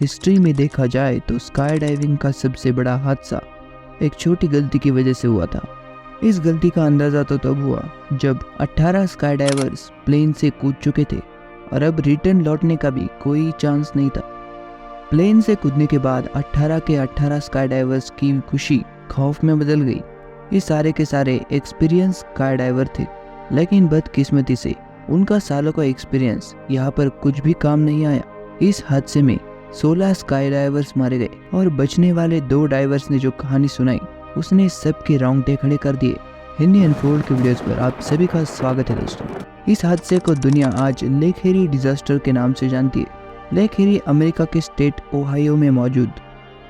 History में देखा जाए तो स्काई डाइविंग का सबसे बड़ा हादसा एक छोटी गलती की वजह से हुआ था। इस गलती का अंदाज़ा तो तब हुआ जब 18 स्काई डाइवर्स प्लेन से कूद चुके थे और अब रिटर्न लौटने का भी कोई चांस नहीं था। प्लेन से कूदने के बाद 18 के 18 स्काई डाइवर्स की खुशी खौफ में बदल गई। ये सारे के सारे एक्सपीरियंस स्काई डाइवर थे, लेकिन बदकिस्मती से उनका सालों का एक्सपीरियंस यहाँ पर कुछ भी काम नहीं आया। इस हादसे में 16 स्काई डाइवर्स मारे गए और बचने वाले 2 डाइवर्स ने जो कहानी सुनाई उसने सबके रोंगटे खड़े कर दिए। हिंदी अनफोल्ड के वीडियोस पर आप सभी का स्वागत है दोस्तों। इस हादसे को दुनिया आज लेक एरी डिजास्टर के नाम से जानती है। लेक एरी अमेरिका के स्टेट ओहायो में मौजूद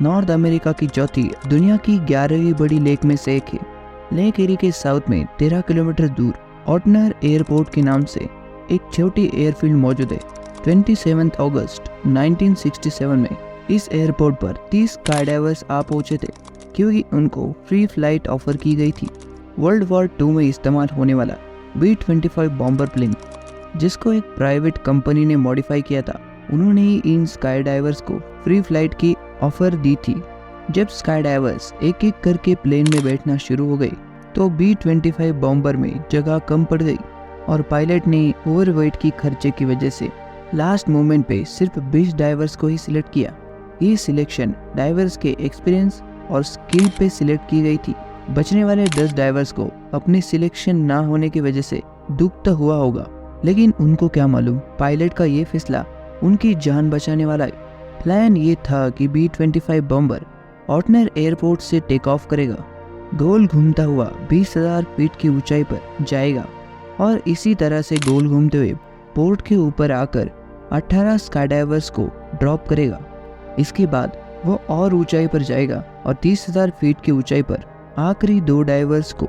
नॉर्थ अमेरिका की चौथी, दुनिया की 11वीं बड़ी लेक में से एक है। लेक एरी के साउथ में 13 किलोमीटर दूर ऑटनर एयरपोर्ट के नाम से एक छोटी एयरफील्ड मौजूद है। 27 अगस्त 1967 में इस एयरपोर्ट पर 30 स्काई डाइवर्स आ पहुंचे थे क्योंकि उनको फ्री फ्लाइट ऑफर की गई थी। वर्ल्ड वॉर 2 में इस्तेमाल होने वाला B-25 बॉम्बर प्लेन, जिसको एक प्राइवेट कंपनी ने मॉडिफाई किया था, उन्होंने ही इन स्काई डाइवर्स को फ्री फ्लाइट की ऑफर दी थी। जब स्काई डाइवर्स एक एक करके प्लेन में बैठना शुरू हो गए तो B-25 बॉम्बर में जगह कम पड़ गई और पायलट ने ओवरवेट की खर्चे की वजह से लास्ट मोमेंट पे सिर्फ 20 डाइवर्स को ही सिलेक्ट किया। ये सिलेक्शन डाइवर्स के एक्सपीरियंस और स्किल पे सिलेक्ट की गई थी। बचने वाले 10 डाइवर्स को अपनी सिलेक्शन ना होने की वजह से दुख तो हुआ होगा, लेकिन उनको क्या मालूम पायलट का ये फैसला उनकी जान बचाने वाला है। प्लान ये था कि B-25 बॉम्बर ऑटनर एयरपोर्ट से टेक ऑफ करेगा, गोल घूमता हुआ 20,000 फीट की ऊंचाई पर जाएगा और इसी तरह से गोल घूमते हुए पोर्ट के ऊपर आकर 18 स्काई डाइवर्स को ड्रॉप करेगा। इसके बाद वो और ऊंचाई पर जाएगा और 30,000 फीट की ऊंचाई पर आखिरी 2 डाइवर्स को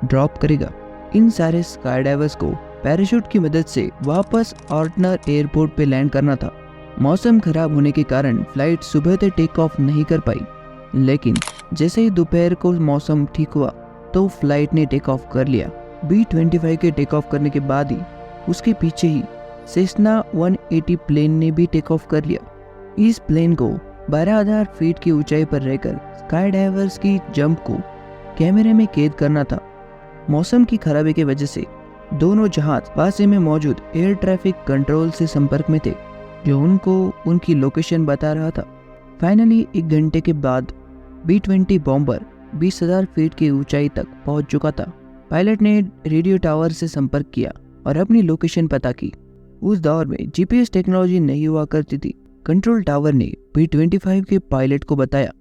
ड्रॉप करेगा। इन सारे स्काई डाइवर्स को पैराशूट की मदद से वापस ऑटनर एयरपोर्ट पे लैंड करना था। मौसम खराब होने के कारण फ्लाइट सुबह तक टेक ऑफ नहीं कर पाई, लेकिन जैसे ही दोपहर को मौसम ठीक हुआ तो फ्लाइट ने टेक ऑफ कर लिया। B-25 के टेक ऑफ करने के बाद ही उसके पीछे ही सेस्ना 180 प्लेन ने भी टेक ऑफ कर लिया। इस प्लेन को 12,000 फीट की ऊंचाई पर रहकर स्काई डाइवर्स की जंप को कैमरे में कैद करना था। मौसम की खराबी की वजह से दोनों जहाज पास में मौजूद एयर ट्रैफिक कंट्रोल से संपर्क में थे, जो उनको उनकी लोकेशन बता रहा था। फाइनली 1 घंटे के बाद B-20 बॉम्बर 20,000 फीट की ऊंचाई तक पहुंच चुका था। पायलट ने रेडियो टावर से संपर्क किया और अपनी लोकेशन पता की। उस दौर में GPS टेक्नोलॉजी नहीं हुआ करती थी। कंट्रोल टावर ने B-25 के पायलट को बताया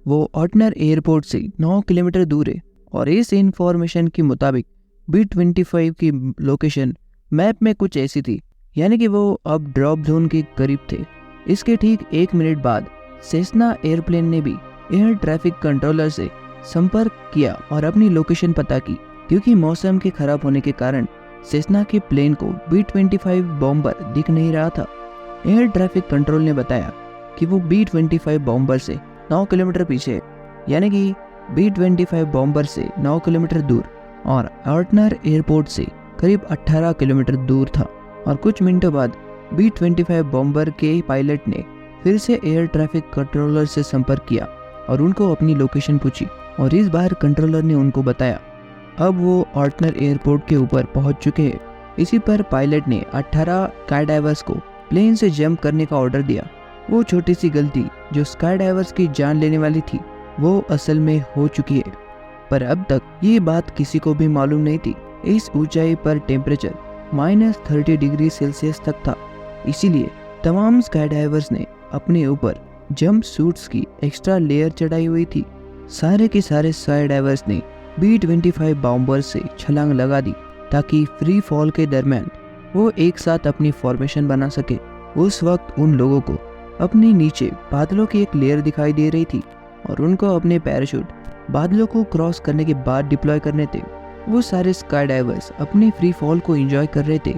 वो ऑटनर एयरपोर्ट से 9 किलोमीटर दूर है और इस इंफॉर्मेशन के मुताबिक B-25 की लोकेशन मैप में कुछ ऐसी थी, यानी कि वो अब ड्रॉप जोन के करीब थे। इसके ठीक 1 मिनट बाद सेस्ना एयरप्लेन ने भी एयर ट्रैफिक कंट्रोलर से संपर्क किया और अपनी लोकेशन पता की। क्योंकि मौसम के खराब होने के कारण सेस्ना के प्लेन को B-25 बॉम्बर दिख नहीं रहा था। एयर ट्रैफिक कंट्रोल ने बताया कि वो B-25 बॉम्बर से 9 किलोमीटर पीछे है, यानी कि B-25 बॉम्बर से 9 किलोमीटर दूर और ऑटनर एयरपोर्ट से करीब 18 किलोमीटर दूर था। और कुछ मिनटों बाद B-25 बॉम्बर के पायलट ने फिर से एयर ट्रैफिक कंट्रोलर से संपर्क किया और उनको अपनी लोकेशन पूछी और इस बार कंट्रोलर ने उनको बताया अब वो ऑटनर एयरपोर्ट के ऊपर पहुंच चुके हैं। इसी पर पायलट ने 18 स्काई डाइवर्स को प्लेन से जंप करने का ऑर्डर दिया। वो छोटी सी गलती जो स्काई डाइवर्स की जान लेने वाली थी वो असल में हो चुकी है, पर अब तक ये बात किसी को भी मालूम नहीं थी। इस ऊंचाई पर टेम्परेचर -30 डिग्री सेल्सियस तक था, इसीलिए तमाम स्काई डाइवर्स ने अपने ऊपर जंप सूट्स की एक्स्ट्रा लेयर चढ़ाई हुई थी। सारे के सारे स्काई डाइवर्स ने B-25 बॉम्बर से छलांग लगा दी ताकि फ्री फॉल के दरमियान वो एक साथ अपनी फॉर्मेशन बना सके। उस वक्त उन लोगों को अपने नीचे बादलों की एक लेयर दिखाई दे रही थी और उनको अपने पैराशूट बादलों को क्रॉस करने के बाद डिप्लॉय करने थे। वो सारे स्काई डाइवर्स अपनी फ्री फॉल को एंजॉय कर रहे थे,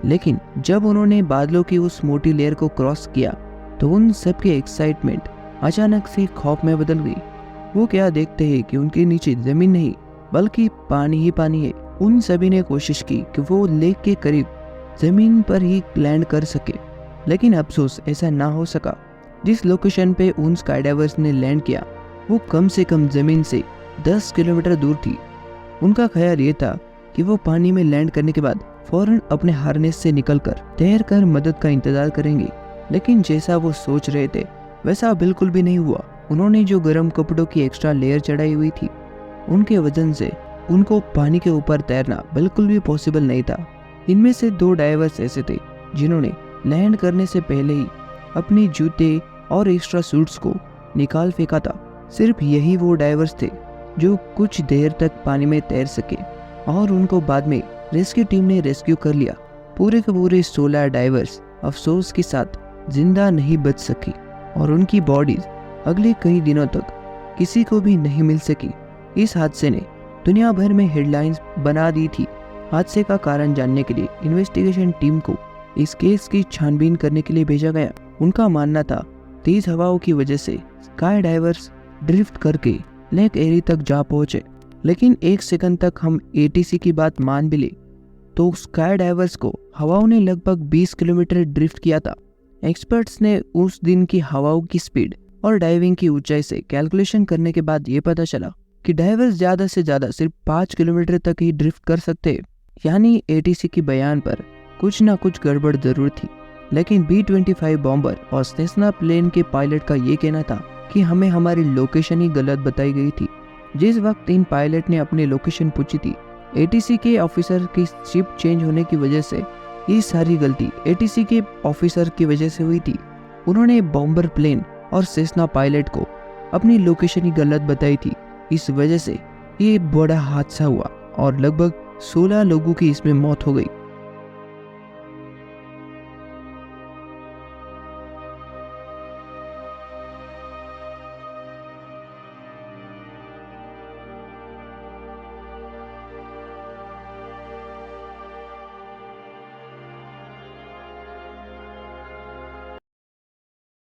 लेकिन जब उन्होंने बादलों की उस मोटी लेयर को क्रॉस किया तो उन सब की एक्साइटमेंट अचानक से खौफ में बदल गई। वो क्या देखते हैं कि उनके नीचे जमीन नहीं बल्कि पानी ही पानी है। उन सभी ने कोशिश की कि वो लेक के करीब जमीन पर ही लैंड कर सके, लेकिन अफसोस ऐसा ना हो सका। जिस लोकेशन पे उन स्काईडाइवर्स ने लैंड किया वो कम से कम जमीन से 10 किलोमीटर दूर थी। उनका ख्याल ये था कि वो पानी में लैंड करने के बाद फौरन अपने हार्नेस से निकलकर तैरकर मदद का इंतजार करेंगे, लेकिन जैसा वो सोच रहे थे वैसा बिल्कुल भी नहीं हुआ। उन्होंने जो गर्म कपड़ों की एक्स्ट्रा लेयर चढ़ाई हुई थी उनके वजन से उनको पानी के ऊपर तैरना बिल्कुल भी पॉसिबल नहीं था। इनमें से 2 डाइवर्स ऐसे थे जिन्होंने लैंड करने से पहले ही अपने जूते और एक्स्ट्रा सूट्स को निकाल फेंका था। सिर्फ यही वो डाइवर्स थे जो कुछ देर तक पानी में तैर सके और उनको बाद में रेस्क्यू टीम ने रेस्क्यू कर लिया। पूरे के पूरे 16 डाइवर्स अफसोस के साथ जिंदा नहीं बच सकी और उनकी बॉडीज अगले कई दिनों तक किसी को भी नहीं मिल सकी। इस हादसे ने दुनिया भर में हेडलाइंस बना दी थी। हादसे का कारण जानने के लिए इन्वेस्टिगेशन टीम को इस केस की छानबीन करने के लिए भेजा गया। उनका मानना था तेज हवाओं की वजह से स्काई डाइवर्स ड्रिफ्ट करके लेक एरी तक जा पहुंचे, लेकिन 1 सेकंड तक हम एटीसी की बात मान भी ले तो स्काई डाइवर्स को हवाओं ने लगभग 20 किलोमीटर ड्रिफ्ट किया था। एक्सपर्ट्स ने उस दिन की हवाओं की स्पीड और डाइविंग की ऊंचाई से कैलकुलेशन करने के बाद ये पता चला कि डाइवर्स ज्यादा से ज्यादा सिर्फ 5 किलोमीटर तक ही ड्रिफ्ट कर सकते हैं। यानी एटीसी की बयान पर कुछ ना कुछ गड़बड़ जरूर थी। लेकिन B-25 बॉम्बर और सेस्ना प्लेन के पायलट का ये कहना था कि हमें हमारी लोकेशन ही गलत बताई गई थी। जिस वक्त इन पायलट ने अपनी लोकेशन पूछी थी, एटीसी के ऑफिसर की शिप चेंज होने की वजह से ये सारी गलती एटीसी के ऑफिसर की वजह से हुई थी। उन्होंने बॉम्बर प्लेन और सेस्ना पायलट को अपनी लोकेशन ही गलत बताई थी। इस वजह से ये बड़ा हादसा हुआ और लगभग 16 लोगों की इसमें मौत हो गई।